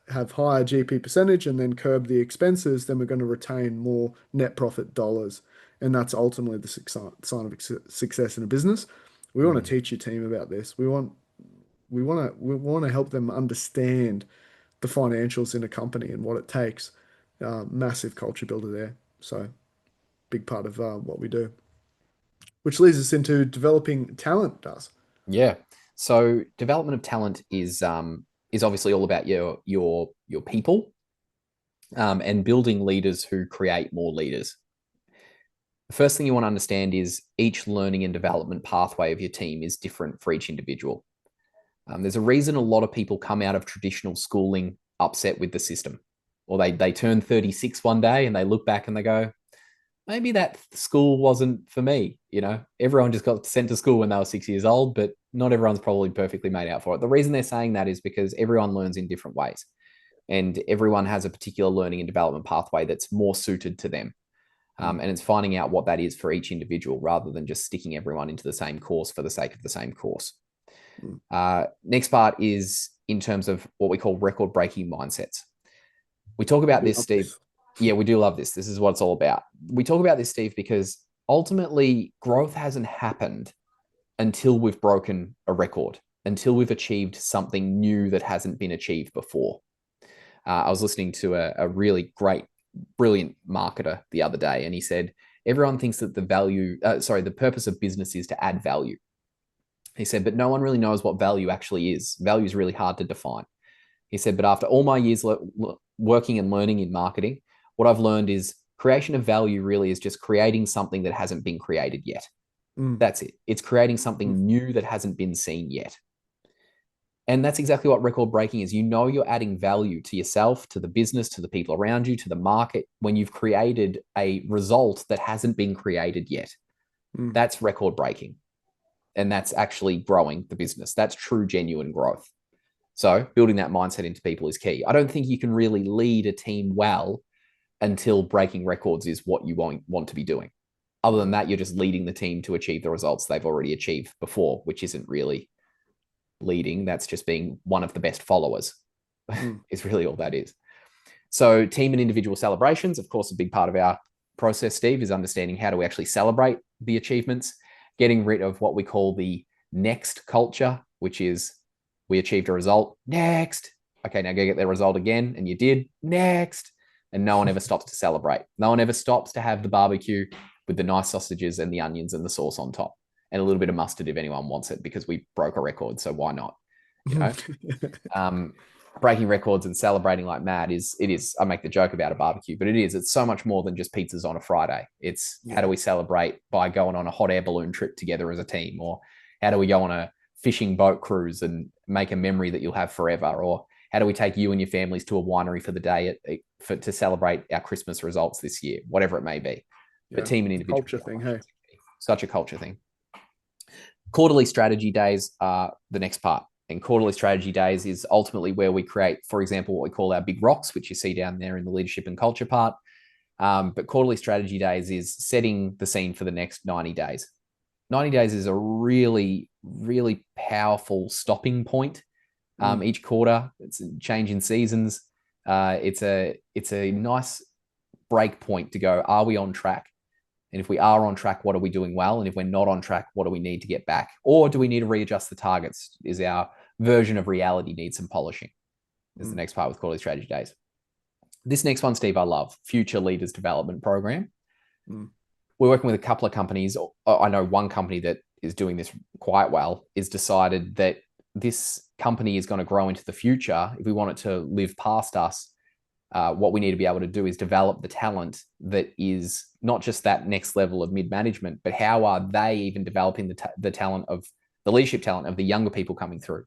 have higher GP percentage and then curb the expenses, then we're going to retain more net profit dollars. And that's ultimately the sign of success in a business. We want to Mm. teach your team about this. We want to help them understand the financials in a company and what it takes. Massive culture builder there. So big part of what we do, which leads us into developing talent does. Yeah. So development of talent is obviously all about your people, and building leaders who create more leaders. The first thing you want to understand is each learning and development pathway of your team is different for each individual. There's a reason a lot of people come out of traditional schooling upset with the system, or they turn 36 one day and they look back and they go, maybe that school wasn't for me. Everyone just got sent to school when they were 6 years old, but not everyone's probably perfectly made out for it. The reason they're saying that is because everyone learns in different ways, and everyone has a particular learning and development pathway that's more suited to them. Mm, And it's finding out what that is for each individual rather than just sticking everyone into the same course for the sake of the same course. mm. Next part is in terms of what we call record breaking mindsets. We talk about We this, love Steve. this. Yeah, we do love this. This is what it's all about. We talk about this, Steve, because ultimately growth hasn't happened until we've broken a record, until we've achieved something new that hasn't been achieved before. I was listening to a really great, brilliant marketer the other day, and he said, everyone thinks that the purpose of business is to add value. He said, but no one really knows what value actually is. Value is really hard to define. He said, but after all my years working and learning in marketing, what I've learned is creation of value really is just creating something that hasn't been created yet. Mm, That's it. It's creating mm, something new that hasn't been seen yet. And that's exactly what record breaking is. You're adding value to yourself, to the business, to the people around you, to the market when you've created a result that hasn't been created yet. mm, That's record breaking. And that's actually growing the business. That's true, genuine growth. So building that mindset into people is key. I don't think you can really lead a team well until breaking records is what you want to be doing. Other than that, you're just leading the team to achieve the results they've already achieved before, which isn't really leading. That's just being one of the best followers, mm. is really all that is. So team and individual celebrations, of course, a big part of our process, Steve, is understanding how do we actually celebrate the achievements, getting rid of what we call the next culture, which is we achieved a result. Next. Okay, now go get the result again. And you did. Next. And no one ever stops to celebrate. No one ever stops to have the barbecue with the nice sausages and the onions and the sauce on top. And a little bit of mustard if anyone wants it, because we broke a record. So why not? You know? um, Breaking records and celebrating like mad is I make the joke about a barbecue, but it's so much more than just pizzas on a Friday. It's how do Yeah. we celebrate by going on a hot air balloon trip together as a team, or how do we go on a fishing boat cruise and make a memory that you'll have forever, or how do we take you and your families to a winery for the day to celebrate our Christmas results this year, whatever it may be. But Yeah. team and It's a individual culture thing, hey. such a culture thing. Quarterly strategy days are the next part. And quarterly strategy days is ultimately where we create, for example, what we call our big rocks, which you see down there in the leadership and culture part. But quarterly strategy days is setting the scene for the next 90 days. 90 days is a really, really powerful stopping point. Each quarter, it's a change in seasons. It's a nice break point to go, are we on track? And if we are on track, what are we doing well? And if we're not on track, what do we need to get back? Or do we need to readjust the targets? Is our version of reality need some polishing? Is the next part with quarterly strategy days. This next one, Steve, I love. Future Leaders Development Program. We're working with a couple of companies. I know one company that is doing this quite well is decided that this company is going to grow into the future. If we want it to live past us, what we need to be able to do is develop the talent that is not just that next level of mid-management, but how are they even developing the talent of the leadership talent of the younger people coming through?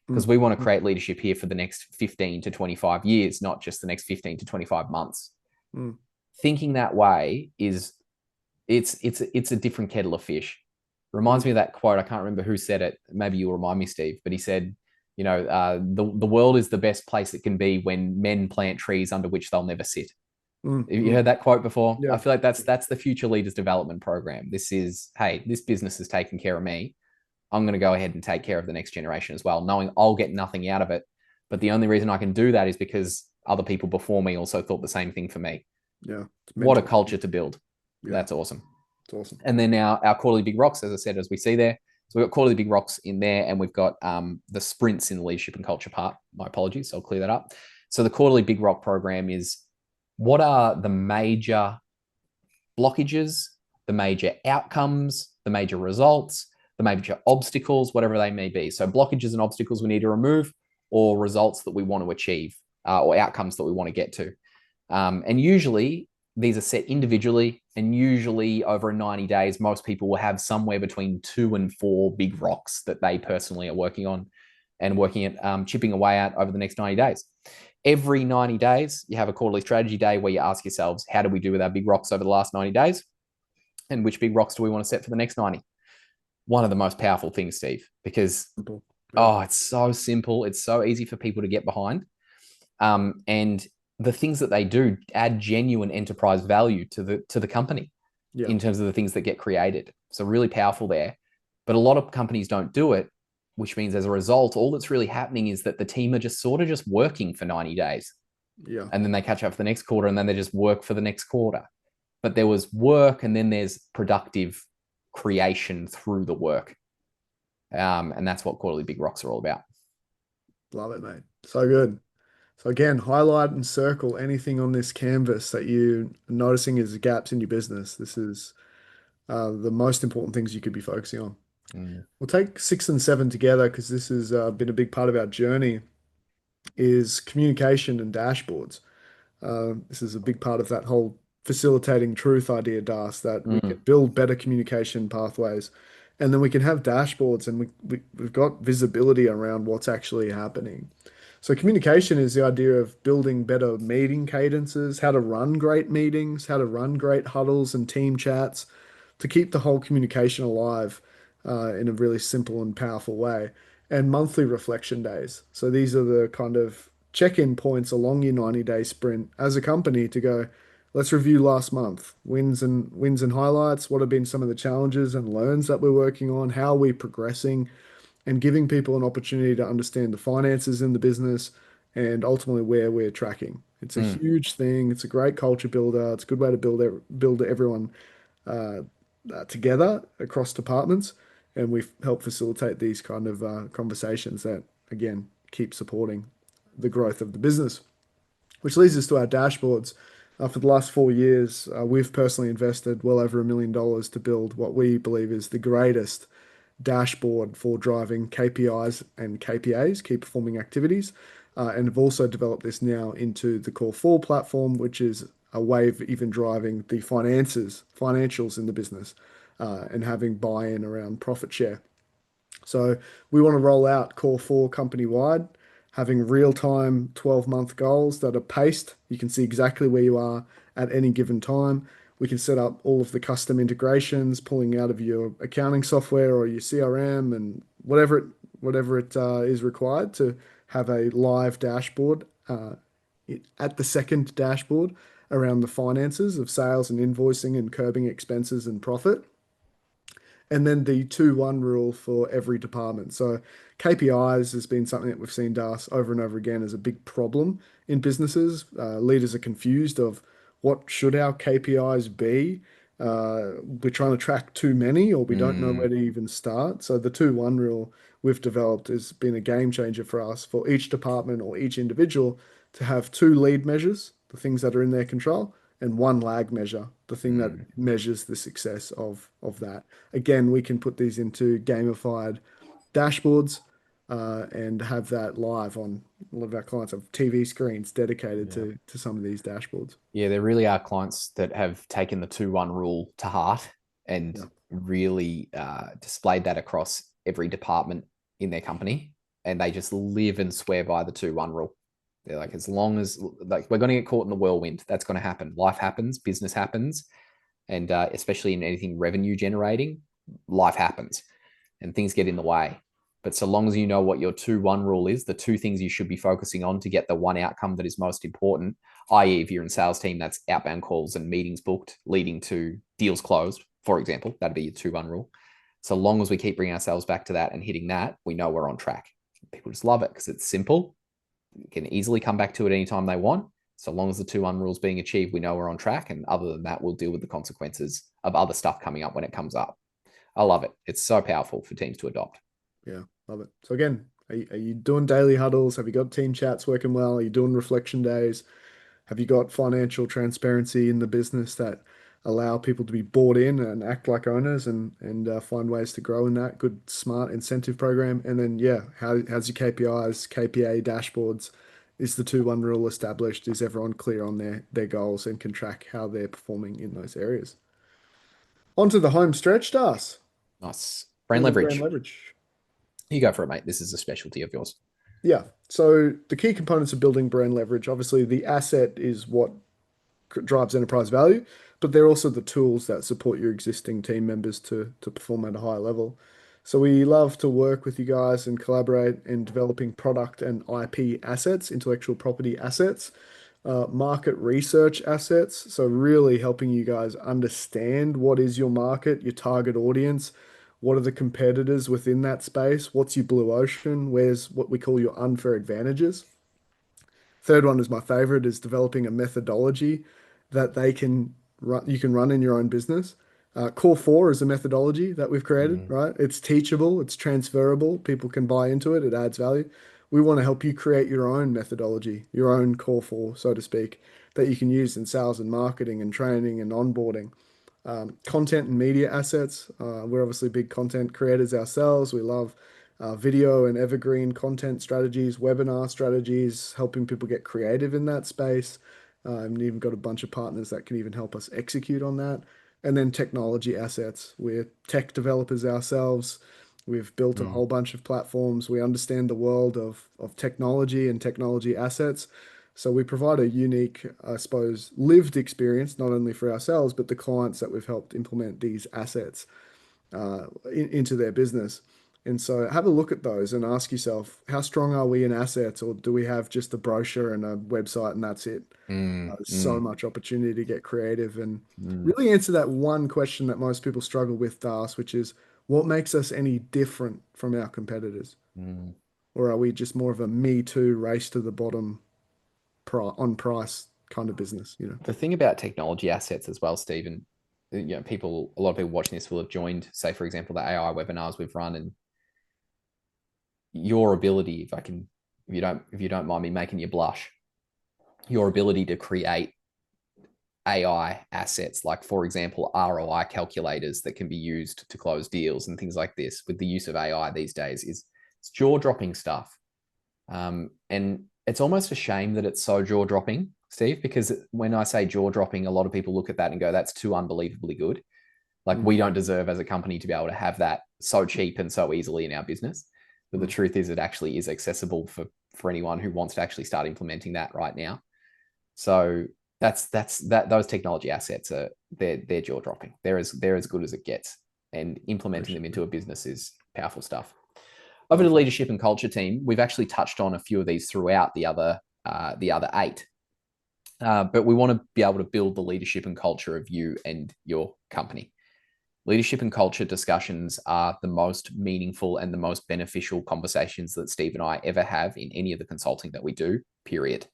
Because we want to create leadership here for the next 15 to 25 years, not just the next 15 to 25 months. Thinking that way is it's a different kettle of fish. Reminds me of that quote. I can't remember who said it. Maybe you'll remind me, Steve. But he said, the world is the best place it can be when men plant trees under which they'll never sit. You heard that quote before? Yeah. I feel like that's the Future Leaders Development Program. This is, hey, this business is taking care of me. I'm going to go ahead and take care of the next generation as well, knowing I'll get nothing out of it. But the only reason I can do that is because other people before me also thought the same thing for me. Yeah. What a culture to build. Yeah. That's awesome. It's awesome. And then our quarterly big rocks, as I said, as we see there. So we've got quarterly big rocks in there, and we've got the sprints in the leadership and culture part. My apologies. So I'll clear that up. So the quarterly big rock program is, what are the major blockages, the major outcomes, the major results, the major obstacles, whatever they may be. So blockages and obstacles we need to remove, or results that we want to achieve, or outcomes that we want to get to. And usually these are set individually, and usually over 90 days, most people will have somewhere between 2 and 4 big rocks that they personally are working on and working at chipping away at over the next 90 days. Every 90 days, you have a quarterly strategy day where you ask yourselves, how do we do with our big rocks over the last 90 days? And which big rocks do we want to set for the next 90? One of the most powerful things, Steve, because, it's so simple. It's so easy for people to get behind. And the things that they do add genuine enterprise value to the company in terms of the things that get created. So really powerful there. But a lot of companies don't do it, which means as a result, all that's really happening is that the team are just sort of just working for 90 days. Yeah. And then they catch up for the next quarter, and then they just work for the next quarter. But there was work, and then there's productive creation through the work. And that's what quarterly big rocks are all about. Love it, mate. So good. So again, highlight and circle anything on this canvas that you're noticing is gaps in your business. This is the most important things you could be focusing on. We'll take 6 and 7 together because this has been a big part of our journey, is communication and dashboards. This is a big part of that whole facilitating truth idea, Das, that we can build better communication pathways, and then we can have dashboards, and we've got visibility around what's actually happening. So communication is the idea of building better meeting cadences, how to run great meetings, how to run great huddles and team chats to keep the whole communication alive in a really simple and powerful way. And monthly reflection days. So these are the kind of check-in points along your 90-day sprint as a company to go, let's review last month, wins and highlights, what have been some of the challenges and learns that we're working on, how are we progressing, and giving people an opportunity to understand the finances in the business and ultimately where we're tracking. It's a huge thing. It's a great culture builder. It's a good way to build everyone together across departments. And we've helped facilitate these kind of conversations that, again, keep supporting the growth of the business. Which leads us to our dashboards. For the last 4 years, we've personally invested well over $1 million to build what we believe is the greatest dashboard for driving KPIs and KPAs, key performing activities, and have also developed this now into the CORE4 platform, which is a way of even driving the financials in the business, and having buy-in around profit share. So we want to roll out CORE4 company-wide, having real-time 12-month goals that are paced. You can see exactly where you are at any given time. We can set up all of the custom integrations, pulling out of your accounting software or your CRM and whatever it is required to have a live dashboard at the second dashboard around the finances of sales and invoicing and curbing expenses and profit. And then the 2-1 rule for every department. So KPIs has been something that we've seen DAS over and over again as a big problem in businesses. Leaders are confused of what should our KPIs be. We're trying to track too many, or we don't know where Mm, to even start. So the 2-1 rule we've developed has been a game changer for us for each department or each individual to have 2 lead measures, the things that are in their control, and 1 lag measure, the thing that mm. measures the success of that. Again, we can put these into gamified dashboards and have that live on all of our clients have TV screens dedicated Yeah. to some of these dashboards. Yeah, there really are clients that have taken the 2-1 rule to heart and Yeah. really displayed that across every department in their company. And they just live and swear by the 2-1 rule. They're like, as long as like we're going to get caught in the whirlwind, that's going to happen. Life happens, business happens, and especially in anything revenue generating, life happens and things get in the way. But so long as you know what your 2-1 rule is, the 2 things you should be focusing on to get the one outcome that is most important, i.e., if you're in sales team, that's outbound calls and meetings booked leading to deals closed, for example, that'd be your 2-1 rule. So long as we keep bringing ourselves back to that and hitting that, we know we're on track. People just love it because it's simple. You can easily come back to it anytime they want. So long as the 2-1 rule is being achieved, we know we're on track. And other than that, we'll deal with the consequences of other stuff coming up when it comes up. I love it. It's so powerful for teams to adopt. Yeah, love it. So again, are you doing daily huddles? Have you got team chats working well? Are you doing reflection days? Have you got financial transparency in the business that allow people to be bought in and act like owners and find ways to grow in that good, smart incentive program? And then, yeah, how's your KPIs, KPA dashboards? Is the 2-1 rule established? Is everyone clear on their goals and can track how they're performing in those areas? Onto the home stretch, Das. Nice. Brand Building brand leverage. leverage. You go for it, mate. This is a specialty of yours. Yeah. So the key components of building brand leverage, obviously, the asset is what drives enterprise value, but they're also the tools that support your existing team members to perform at a high level. So we love to work with you guys and collaborate in developing product and IP assets, intellectual property assets, market research assets. So really helping you guys understand what is your market, your target audience, what are the competitors within that space, what's your blue ocean, where's what we call your unfair advantages. Third one is my favorite is developing a methodology that they can run, you can run in your own business. CORE4 is a methodology that we've created, Mm, right? It's teachable, it's transferable, people can buy into it, it adds value. We want to help you create your own methodology, your own CORE4, so to speak, that you can use in sales and marketing and training and onboarding. Content and media assets. We're obviously big content creators ourselves. We love video and evergreen content strategies, webinar strategies, helping people get creative in that space. And even got a bunch of partners that can even help us execute on that. And then technology assets. We're tech developers ourselves. We've built a mm, whole bunch of platforms. We understand the world of technology and technology assets. So we provide a unique, I suppose, lived experience, not only for ourselves, but the clients that we've helped implement these assets into their business. And so have a look at those and ask yourself, how strong are we in assets, or do we have just a brochure and a website and that's it? mm, There's so mm, much opportunity to get creative and mm, really answer that one question that most people struggle with, Das, which is what makes us any different from our competitors? mm. Or are we just more of a me too, race to the bottom on price kind of business, you know? The thing about technology assets as well, Stephen, people, a lot of people watching this will have joined, say, for example, the AI webinars we've run, and your ability, if you don't mind me making you blush, your ability to create AI assets, like for example, ROI calculators that can be used to close deals and things like this with the use of AI these days is it's jaw dropping stuff. And it's almost a shame that it's so jaw dropping, Steve, because when I say jaw dropping, a lot of people look at that and go, that's too unbelievably good. Like we Mm, don't deserve as a company to be able to have that so cheap and so easily in our business. But the mm, truth is it actually is accessible for anyone who wants to actually start implementing that right now. So those technology assets are they're jaw dropping. They're as good as it gets. And implementing them appreciate it. into a business is powerful stuff. Over to Love that. leadership and culture team, we've actually touched on a few of these throughout the other 8. But we want to be able to build the leadership and culture of you and your company. Leadership and culture discussions are the most meaningful and the most beneficial conversations that Steve and I ever have in any of the consulting that we do, period.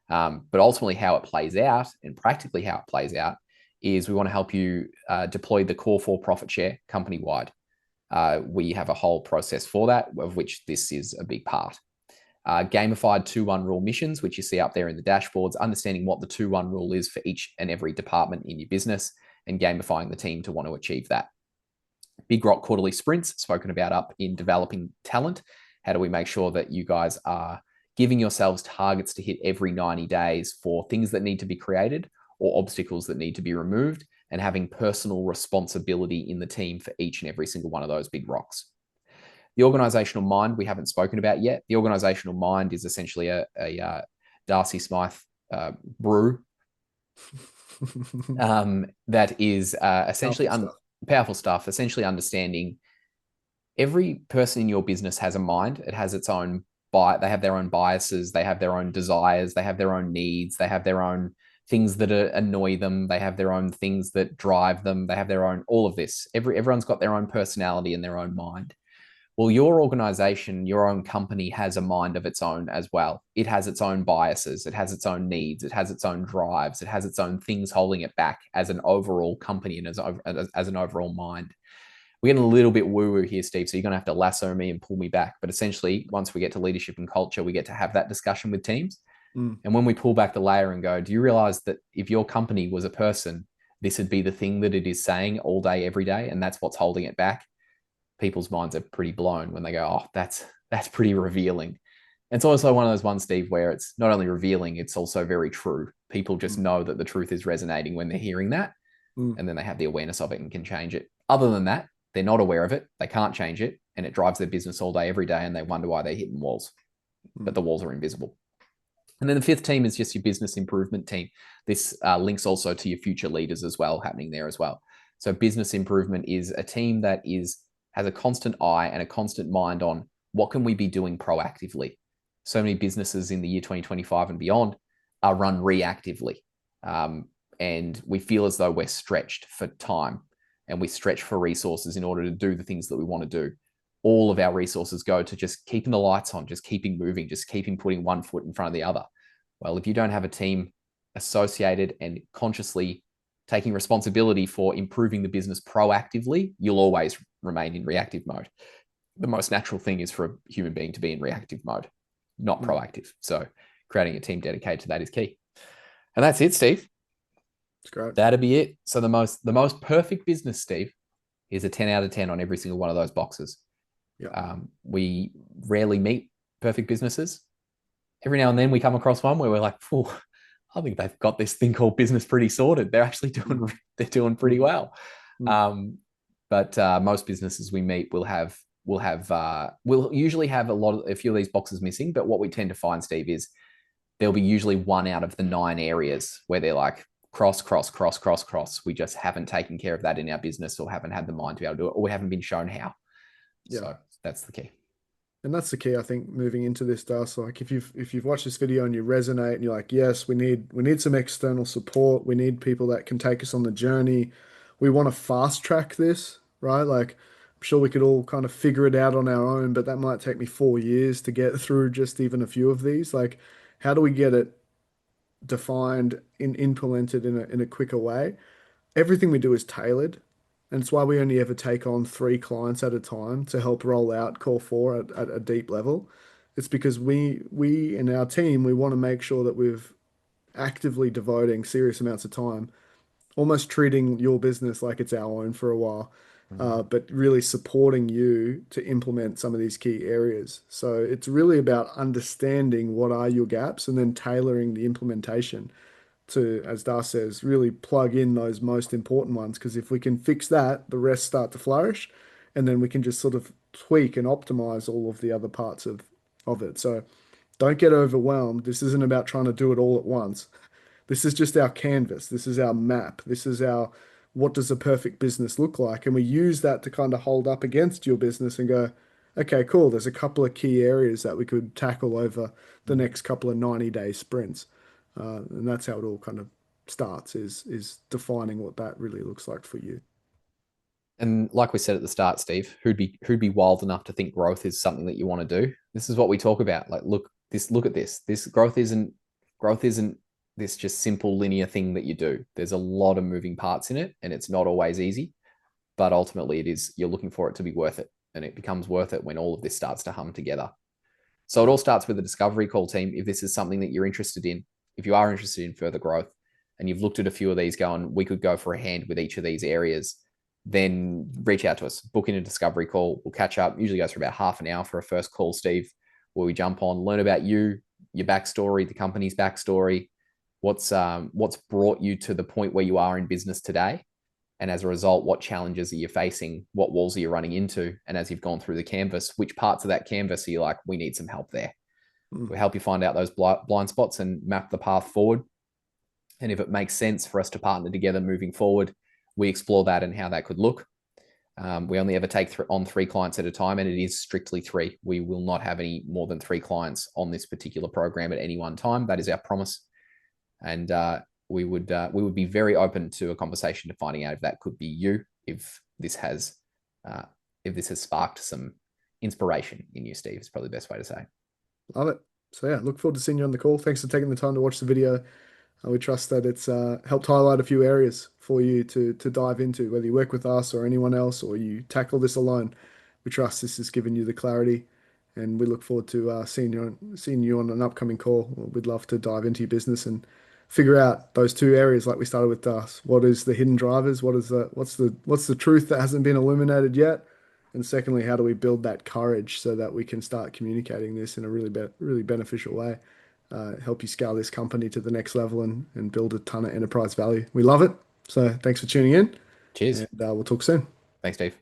But ultimately, how it plays out and practically how it plays out is we want to help you deploy the CORE4 profit share company wide. We have a whole process for that, of which this is a big part. Gamified 2-1 rule missions, which you see up there in the dashboards, understanding what the 2-1 rule is for each and every department in your business and gamifying the team to want to achieve that. Big Rock quarterly sprints, spoken about up in developing talent. How do we make sure that you guys are giving yourselves targets to hit every 90 days for things that need to be created or obstacles that need to be removed, and having personal responsibility in the team for each and every single one of those big rocks. The organizational mind we haven't spoken about yet. The organizational mind is essentially a Darcy Smyth brew that is essentially powerful stuff, essentially understanding every person in your business has a mind. It has its own they have their own biases, they have their own desires, they have their own needs, they have their own things that annoy them, they have their own things that drive them, they have their own, all of this. Everyone's got their own personality and their own mind. Well, your organization, your own company has a mind of its own as well. It has its own biases, it has its own needs, it has its own drives, it has its own things holding it back as an overall company and as an overall mind. We're getting a little bit woo-woo here, Steve, so you're going to have to lasso me and pull me back. But essentially, once we get to leadership and culture, we get to have that discussion with teams. And when we pull back the layer and go, do you realize that if your company was a person, this would be the thing that it is saying all day, every day, and that's what's holding it back? People's minds are pretty blown when they go, oh, that's pretty revealing. It's also one of those ones, Steve, where it's not only revealing, it's also very true. People just know that the truth is resonating when they're hearing that, and then they have the awareness of it and can change it. Other than that, they're not aware of it, they can't change it, and it drives their business all day, every day, and they wonder why they're hitting walls. But the walls are invisible. And then the fifth team is just your business improvement team. This links also to your future leaders as well, happening there as well. So business improvement is a team that has a constant eye and a constant mind on what can we be doing proactively. So many businesses in the year 2025 and beyond are run reactively. And we feel as though we're stretched for time and we stretch for resources in order to do the things that we want to do. All of our resources go to just keeping the lights on, just keeping moving, just keeping putting one foot in front of the other. Well, if you don't have a team associated and consciously taking responsibility for improving the business proactively, you'll always remain in reactive mode. The most natural thing is for a human being to be in reactive mode, not proactive. So creating a team dedicated to that is key. And that's it, Steve. That's great. That'd be it. So the most perfect business, Steve, is a 10 out of 10 on every single one of those boxes. Yeah. We rarely meet perfect businesses. Every now and then we come across one where we're like, oh, I think they've got this thing called business pretty sorted. They're actually doing pretty well. But most businesses we meet will usually have a few of these boxes missing. But what we tend to find, Steve, is there'll be usually one out of the 9 areas where they're like cross. We just haven't taken care of that in our business, or haven't had the mind to be able to do it, or we haven't been shown how. Yeah. So that's the key. And that's the key, I think, moving into this, Darcy. Like if you've watched this video and you resonate and you're like, yes, we need some external support. We need people that can take us on the journey. We want to fast track this, right? Like I'm sure we could all kind of figure it out on our own, but that might take me 4 years to get through just even a few of these. Like, how do we get it defined and implemented in a quicker way? Everything we do is tailored. And it's why we only ever take on 3 clients at a time to help roll out CORE4 at a deep level. It's because we in our team, we want to make sure that we're actively devoting serious amounts of time, almost treating your business like it's our own for a while, but really supporting you to implement some of these key areas. So it's really about understanding what are your gaps and then tailoring the implementation to, as Dar says, really plug in those most important ones. Because if we can fix that, the rest start to flourish, and then we can just sort of tweak and optimize all of the other parts of it. So don't get overwhelmed. This isn't about trying to do it all at once. This is just our canvas. This is our map. This is our what does a perfect business look like? And we use that to kind of hold up against your business and go, okay, cool. There's a couple of key areas that we could tackle over the next couple of 90-day sprints. And that's how it all kind of starts is defining what that really looks like for you. And like we said at the start, Steve, who'd be wild enough to think growth is something that you want to do? This is what we talk about. Like, look at this. This growth isn't this just simple linear thing that you do. There's a lot of moving parts in it, and it's not always easy. But ultimately, it is. You're looking for it to be worth it, and it becomes worth it when all of this starts to hum together. So it all starts with a discovery call, team. If this is something that you're interested in, if you are interested in further growth, and you've looked at a few of these, going, we could go for a hand with each of these areas, then reach out to us, book in a discovery call. We'll catch up. Usually goes for about half an hour for a first call, Steve, where we jump on, learn about you, your backstory, the company's backstory, what's brought you to the point where you are in business today, and as a result, what challenges are you facing, what walls are you running into, and as you've gone through the canvas, which parts of that canvas are you like, we need some help there. Mm. We'll help you find out those blind spots and map the path forward. And if it makes sense for us to partner together moving forward, we explore that and how that could look. We only ever take on 3 clients at a time, and it is strictly 3. We will not have any more than 3 clients on this particular program at any one time. That is our promise. And we would be very open to a conversation to finding out if that could be you, uh, if this has sparked some inspiration in you, Steve. Is probably the best way to say. Love it. So yeah, look forward to seeing you on the call. Thanks for taking the time to watch the video. We trust that it's helped highlight a few areas for you to dive into, whether you work with us or anyone else, or you tackle this alone. We trust this has given you the clarity, and we look forward to seeing you on an upcoming call. We'd love to dive into your business and figure out those 2 areas, like we started with Darcy. What is the hidden drivers? What's the truth that hasn't been illuminated yet? And secondly, how do we build that courage so that we can start communicating this in a really beneficial way? Help you scale this company to the next level and build a ton of enterprise value. We love it. So thanks for tuning in, Cheers. and we'll talk soon. Thanks, Steve.